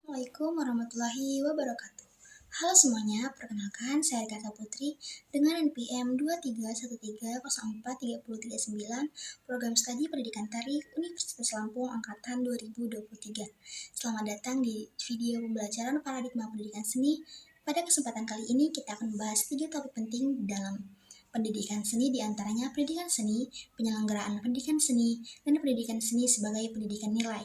Assalamualaikum warahmatullahi wabarakatuh. Halo semuanya, perkenalkan saya Rika Saputri dengan NPM 2313043039, Program Studi Pendidikan Tari Universitas Lampung Angkatan 2023. Selamat datang di video pembelajaran paradigma pendidikan seni. Pada kesempatan kali ini kita akan membahas 3 topik penting dalam pendidikan seni, diantaranya pendidikan seni, penyelenggaraan pendidikan seni, dan pendidikan seni sebagai pendidikan nilai.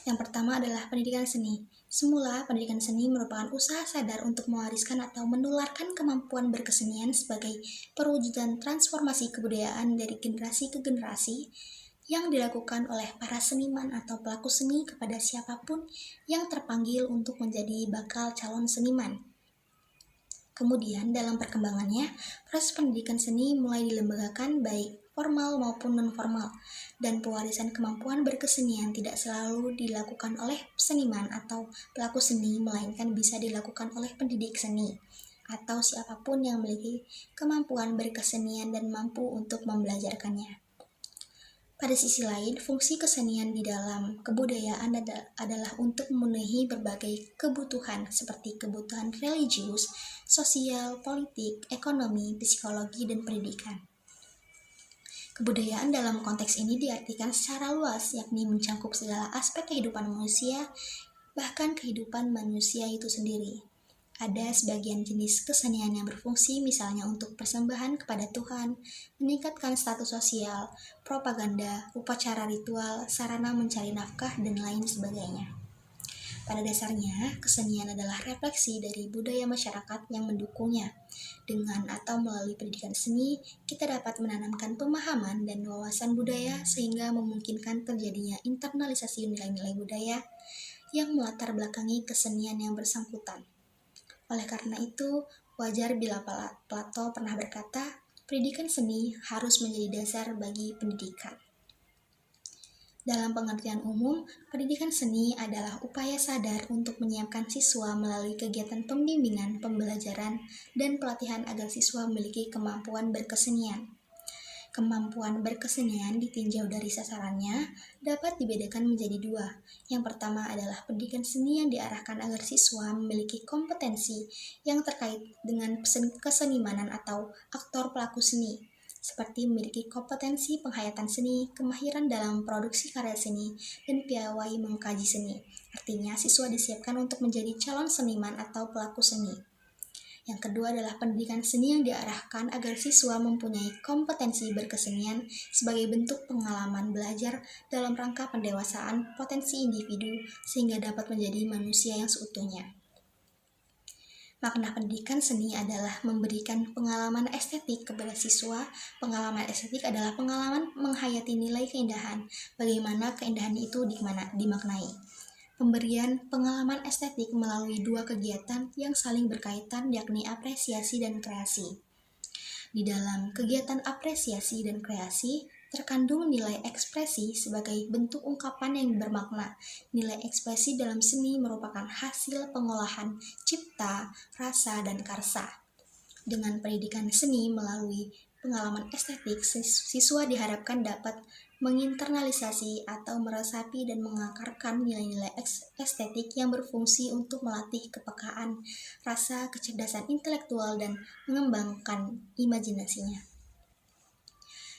Yang pertama adalah pendidikan seni. Semula, pendidikan seni merupakan usaha sadar untuk mewariskan atau menularkan kemampuan berkesenian sebagai perwujudan transformasi kebudayaan dari generasi ke generasi yang dilakukan oleh para seniman atau pelaku seni kepada siapapun yang terpanggil untuk menjadi bakal calon seniman. Kemudian, dalam perkembangannya, proses pendidikan seni mulai dilembagakan baik formal maupun non-formal, dan pewarisan kemampuan berkesenian tidak selalu dilakukan oleh seniman atau pelaku seni, melainkan bisa dilakukan oleh pendidik seni atau siapapun yang memiliki kemampuan berkesenian dan mampu untuk membelajarkannya. Pada sisi lain, fungsi kesenian di dalam kebudayaan adalah untuk memenuhi berbagai kebutuhan seperti kebutuhan religius, sosial, politik, ekonomi, psikologi, dan pendidikan. Kebudayaan dalam konteks ini diartikan secara luas, yakni mencakup segala aspek kehidupan manusia, bahkan kehidupan manusia itu sendiri. Ada sebagian jenis kesenian yang berfungsi misalnya untuk persembahan kepada Tuhan, meningkatkan status sosial, propaganda, upacara ritual, sarana mencari nafkah, dan lain sebagainya. Pada dasarnya, kesenian adalah refleksi dari budaya masyarakat yang mendukungnya. Dengan atau melalui pendidikan seni, kita dapat menanamkan pemahaman dan wawasan budaya sehingga memungkinkan terjadinya internalisasi nilai-nilai budaya yang melatar belakangi kesenian yang bersangkutan. Oleh karena itu, wajar bila Plato pernah berkata, pendidikan seni harus menjadi dasar bagi pendidikan. Dalam pengertian umum, pendidikan seni adalah upaya sadar untuk menyiapkan siswa melalui kegiatan pembimbingan, pembelajaran, dan pelatihan agar siswa memiliki kemampuan berkesenian. Kemampuan berkesenian ditinjau dari sasarannya dapat dibedakan menjadi 2. Yang pertama adalah pendidikan seni yang diarahkan agar siswa memiliki kompetensi yang terkait dengan kesenimanan atau aktor pelaku seni, seperti memiliki kompetensi penghayatan seni, kemahiran dalam produksi karya seni, dan piawai mengkaji seni. Artinya, siswa disiapkan untuk menjadi calon seniman atau pelaku seni. Yang kedua adalah pendidikan seni yang diarahkan agar siswa mempunyai kompetensi berkesenian sebagai bentuk pengalaman belajar dalam rangka pendewasaan potensi individu sehingga dapat menjadi manusia yang seutuhnya. Makna pendidikan seni adalah memberikan pengalaman estetik kepada siswa. Pengalaman estetik adalah pengalaman menghayati nilai keindahan, bagaimana keindahan itu dimaknai. Pemberian pengalaman estetik melalui 2 kegiatan yang saling berkaitan, yakni apresiasi dan kreasi. Di dalam kegiatan apresiasi dan kreasi, terkandung nilai ekspresi sebagai bentuk ungkapan yang bermakna. Nilai ekspresi dalam seni merupakan hasil pengolahan cipta, rasa, dan karsa. Dengan pendidikan seni melalui pengalaman estetik, siswa diharapkan dapat menginternalisasi atau meresapi dan mengakarkan nilai-nilai estetik yang berfungsi untuk melatih kepekaan, rasa, kecerdasan intelektual, dan mengembangkan imajinasinya.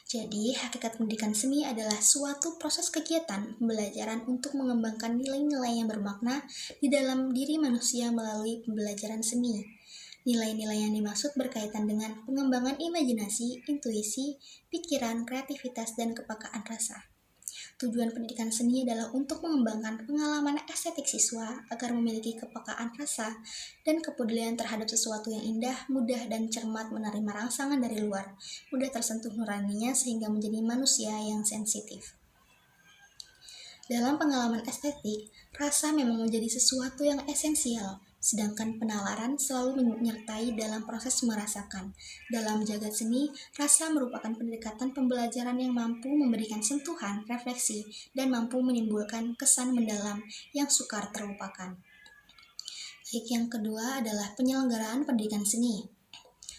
Jadi, hakikat pendidikan seni adalah suatu proses kegiatan pembelajaran untuk mengembangkan nilai-nilai yang bermakna di dalam diri manusia melalui pembelajaran seni. Nilai-nilai yang dimaksud berkaitan dengan pengembangan imajinasi, intuisi, pikiran, kreativitas, dan kepekaan rasa. Tujuan pendidikan seni adalah untuk mengembangkan pengalaman estetik siswa agar memiliki kepekaan rasa dan kepedulian terhadap sesuatu yang indah, mudah, dan cermat menerima rangsangan dari luar, mudah tersentuh nuraninya sehingga menjadi manusia yang sensitif. Dalam pengalaman estetik, rasa memang menjadi sesuatu yang esensial, sedangkan penalaran selalu menyertai dalam proses merasakan. Dalam jagat seni, rasa merupakan pendekatan pembelajaran yang mampu memberikan sentuhan, refleksi, dan mampu menimbulkan kesan mendalam yang sukar terlupakan. Baik, yang kedua adalah penyelenggaraan pendidikan seni.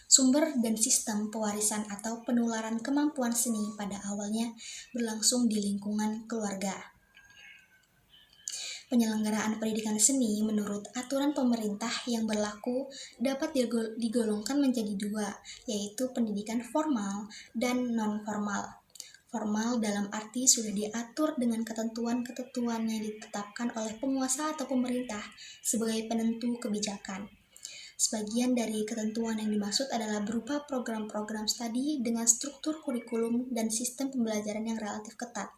Sumber dan sistem pewarisan atau penularan kemampuan seni pada awalnya berlangsung di lingkungan keluarga. Penyelenggaraan pendidikan seni menurut aturan pemerintah yang berlaku dapat digolongkan menjadi dua, yaitu pendidikan formal dan non-formal. Formal dalam arti sudah diatur dengan ketentuan-ketentuan yang ditetapkan oleh penguasa atau pemerintah sebagai penentu kebijakan. Sebagian dari ketentuan yang dimaksud adalah berupa program-program studi dengan struktur kurikulum dan sistem pembelajaran yang relatif ketat.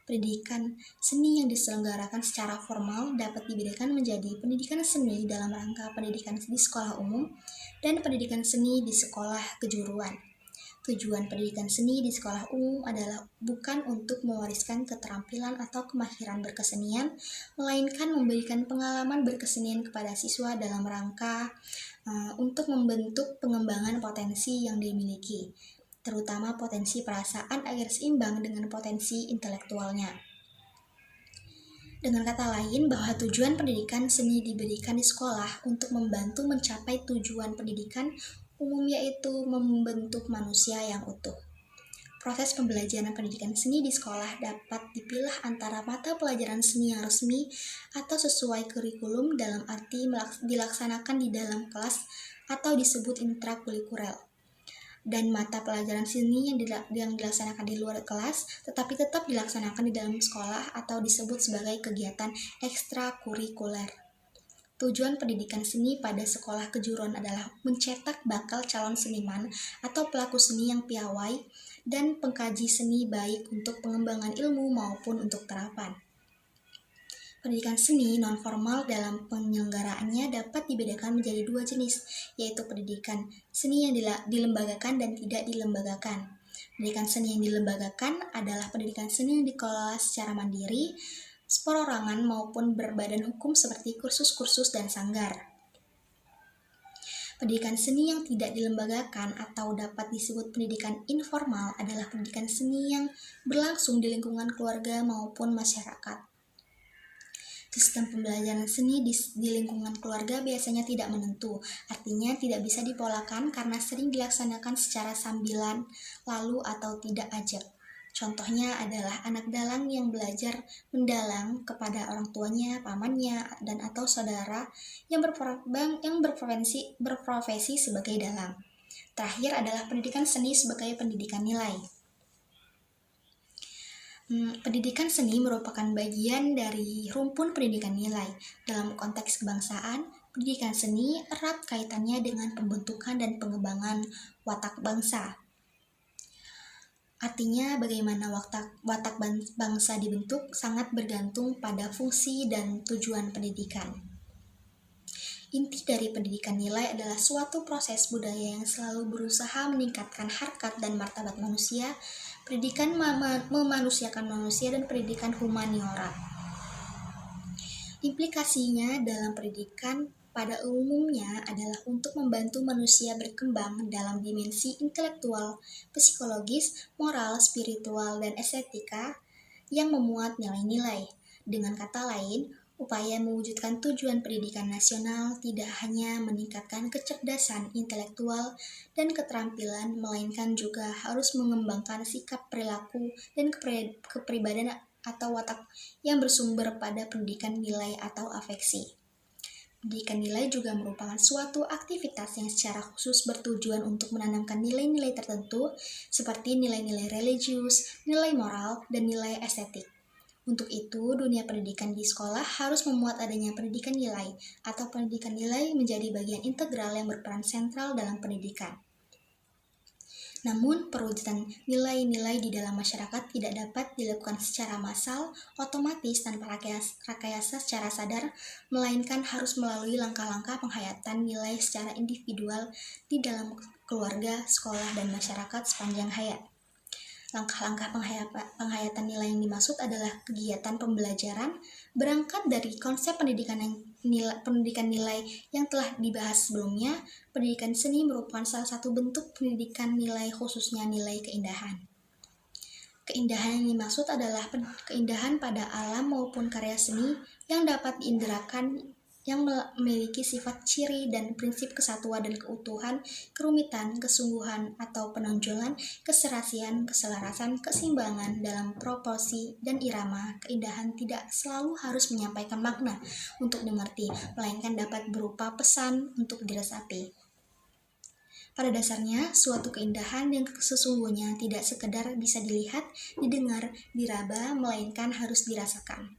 Pendidikan seni yang diselenggarakan secara formal dapat dibedakan menjadi pendidikan seni dalam rangka pendidikan di sekolah umum dan pendidikan seni di sekolah kejuruan. Tujuan pendidikan seni di sekolah umum adalah bukan untuk mewariskan keterampilan atau kemahiran berkesenian, melainkan memberikan pengalaman berkesenian kepada siswa dalam rangka untuk membentuk pengembangan potensi yang dimiliki, terutama potensi perasaan agar seimbang dengan potensi intelektualnya. Dengan kata lain, bahwa tujuan pendidikan seni diberikan di sekolah untuk membantu mencapai tujuan pendidikan umum, yaitu membentuk manusia yang utuh. Proses pembelajaran pendidikan seni di sekolah dapat dipilah antara mata pelajaran seni yang resmi atau sesuai kurikulum dalam arti dilaksanakan di dalam kelas atau disebut intrakurikuler, dan mata pelajaran seni yang dilaksanakan di luar kelas tetapi tetap dilaksanakan di dalam sekolah atau disebut sebagai kegiatan ekstrakurikuler. Tujuan pendidikan seni pada sekolah kejuruan adalah mencetak bakal calon seniman atau pelaku seni yang piawai dan pengkaji seni baik untuk pengembangan ilmu maupun untuk terapan. Pendidikan seni non-formal dalam penyelenggaraannya dapat dibedakan menjadi dua jenis, yaitu pendidikan seni yang dilembagakan dan tidak dilembagakan. Pendidikan seni yang dilembagakan adalah pendidikan seni yang dikelola secara mandiri, perorangan maupun berbadan hukum seperti kursus-kursus dan sanggar. Pendidikan seni yang tidak dilembagakan atau dapat disebut pendidikan informal adalah pendidikan seni yang berlangsung di lingkungan keluarga maupun masyarakat. Sistem pembelajaran seni di lingkungan keluarga biasanya tidak menentu, artinya tidak bisa dipolakan karena sering dilaksanakan secara sambilan, lalu atau tidak ajak. Contohnya adalah anak dalang yang belajar mendalang kepada orang tuanya, pamannya, dan atau saudara yang berprofesi sebagai dalang. Terakhir adalah pendidikan seni sebagai pendidikan nilai. Pendidikan seni merupakan bagian dari rumpun pendidikan nilai. Dalam konteks kebangsaan, pendidikan seni erat kaitannya dengan pembentukan dan pengembangan watak bangsa. Artinya, bagaimana watak bangsa dibentuk sangat bergantung pada fungsi dan tujuan pendidikan. Inti dari pendidikan nilai adalah suatu proses budaya yang selalu berusaha meningkatkan harkat dan martabat manusia, pendidikan memanusiakan manusia, dan pendidikan humaniora. Implikasinya dalam pendidikan pada umumnya adalah untuk membantu manusia berkembang dalam dimensi intelektual, psikologis, moral, spiritual, dan estetika yang memuat nilai-nilai. Dengan kata lain, upaya mewujudkan tujuan pendidikan nasional tidak hanya meningkatkan kecerdasan intelektual dan keterampilan, melainkan juga harus mengembangkan sikap perilaku dan kepribadian atau watak yang bersumber pada pendidikan nilai atau afeksi. Pendidikan nilai juga merupakan suatu aktivitas yang secara khusus bertujuan untuk menanamkan nilai-nilai tertentu seperti nilai-nilai religius, nilai moral, dan nilai estetik. Untuk itu, dunia pendidikan di sekolah harus memuat adanya pendidikan nilai atau pendidikan nilai menjadi bagian integral yang berperan sentral dalam pendidikan. Namun, perwujudan nilai-nilai di dalam masyarakat tidak dapat dilakukan secara massal, otomatis, tanpa rekayasa secara sadar, melainkan harus melalui langkah-langkah penghayatan nilai secara individual di dalam keluarga, sekolah, dan masyarakat sepanjang hayat. Langkah-langkah penghayatan nilai yang dimaksud adalah kegiatan pembelajaran berangkat dari konsep pendidikan nilai yang telah dibahas sebelumnya. Pendidikan seni merupakan salah satu bentuk pendidikan nilai, khususnya nilai keindahan. Keindahan yang dimaksud adalah keindahan pada alam maupun karya seni yang dapat diinderakan yang memiliki sifat ciri dan prinsip kesatuan dan keutuhan, kerumitan, kesungguhan atau penonjolan, keserasian, keselarasan, keseimbangan dalam proporsi dan irama. Keindahan tidak selalu harus menyampaikan makna untuk dimengerti, melainkan dapat berupa pesan untuk diresapi. Pada dasarnya, suatu keindahan yang sesungguhnya tidak sekedar bisa dilihat, didengar, diraba, melainkan harus dirasakan.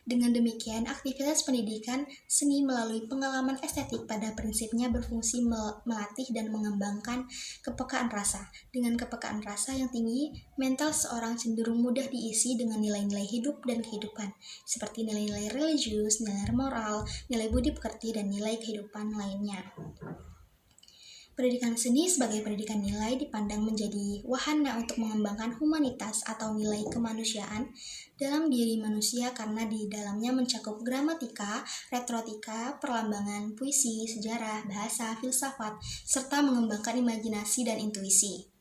Dengan demikian, aktivitas pendidikan seni melalui pengalaman estetik pada prinsipnya berfungsi melatih dan mengembangkan kepekaan rasa. Dengan kepekaan rasa yang tinggi, mental seorang cenderung mudah diisi dengan nilai-nilai hidup dan kehidupan, seperti nilai-nilai religius, nilai moral, nilai budi pekerti, dan nilai kehidupan lainnya. Pendidikan seni sebagai pendidikan nilai dipandang menjadi wahana untuk mengembangkan humanitas atau nilai kemanusiaan dalam diri manusia karena di dalamnya mencakup gramatika, retorika, perlambangan, puisi, sejarah, bahasa, filsafat, serta mengembangkan imajinasi dan intuisi.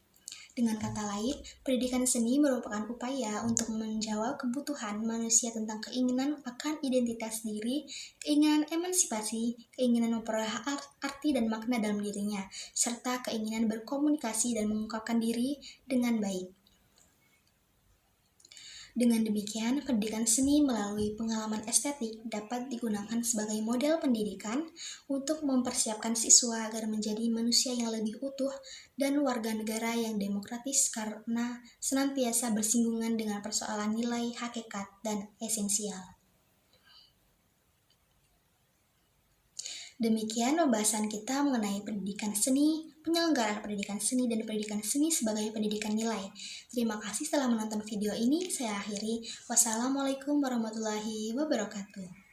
Dengan kata lain, pendidikan seni merupakan upaya untuk menjawab kebutuhan manusia tentang keinginan akan identitas diri, keinginan emansipasi, keinginan memperoleh arti dan makna dalam dirinya, serta keinginan berkomunikasi dan mengungkapkan diri dengan baik. Dengan demikian, pendidikan seni melalui pengalaman estetik dapat digunakan sebagai model pendidikan untuk mempersiapkan siswa agar menjadi manusia yang lebih utuh dan warga negara yang demokratis karena senantiasa bersinggungan dengan persoalan nilai, hakikat, dan esensial. Demikian pembahasan kita mengenai pendidikan seni, penyelenggaraan pendidikan seni, dan pendidikan seni sebagai pendidikan nilai. Terima kasih telah menonton video ini. Saya akhiri. Wassalamualaikum warahmatullahi wabarakatuh.